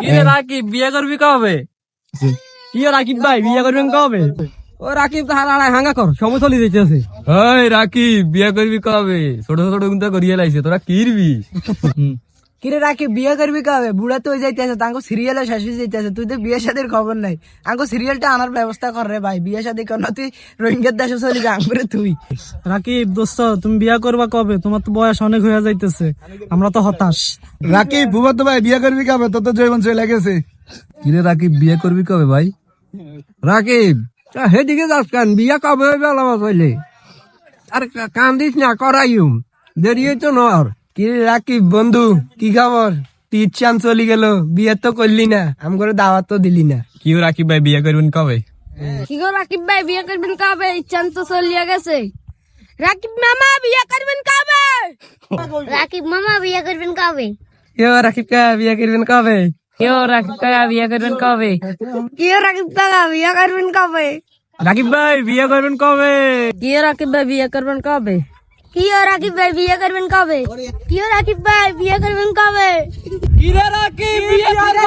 কি রে রাকিব, বিয়ে করবি কবে? কি রাকিব ভাই, বিয়ে করবেন কবে? ও রাকিব হারা হাঙ্গা কর, সময় চলে যেতেছে। ওই রাকিব, বিয়ে করবি কবে? ছোট ছোট কিন্তু করিয়ে লাইছে, তোরা কিরবি? কিরে রাকিব, বিয়ে করবি কবে? বুড়া তো যাইতেছে, তাঙ্কো সিরিয়ালে শেষ হয়ে যাইতেছে, তুই তো বিয়ে শাদীর খবর নাই। আঙ্কো সিরিয়ালটা আনার ব্যবস্থা কর রে ভাই, বিয়ে শাদী কর না, তুই রোহিঙ্গার দেশে চলে যা আঙ্গুরে তুই। রাকিব দোস্ত, তুমি বিয়া করবা কবে? তোমার তো বয়স অনেক হয়ে যাইতেছে, আমরা তো হতাশ। রাকিব ভুবত ভাই বিয়ে করবি কবে? তোর তো জৈবন চলে গেছে। কিরে রাকিব, বিয়ে করবি কবে ভাই? রাকিব সেদিকে যাস কেন, বিয়ে কবে হইবে আমার হইলে? আর কান্দিস না, করাইম দেরি হইতো নর। কি রাকিব বন্ধু, কি খবর? তুই ইচ্ছান চলি গেল, বিয়ে তো করলি না, আম করে দাওয়াত তো দিলি না। কি রাকিব ভাই, বিয়ে করবেন কবে? কি গো রাকিব ভাই, বিয়ে করবেন কবে? ইচ্ছান তো চলিয়া গেছে। রাকিব মামা, বিয়ে করবেন কবে? রাকিব মামা, বিয়ে করবেন কবে? কেউ রাকিব কা বিয়ে করবেন কবে? কেউ রাকিব কাকা বিয়ে করবেন কবে? কি গো রাকিব কাকা, বিয়ে করবেন কবে? রাকিব ভাই, বিয়ে করবেন কবে? কি গো রাকিব ভাই, বিয়ে করবেন কবে? কি গো রাকিব ভাই, বিয়ে করবেন কবে? কি গো রাকিব ভাই, বিয়ে করবেন কবে? কিরে রাকিব, বিয়ে করবেন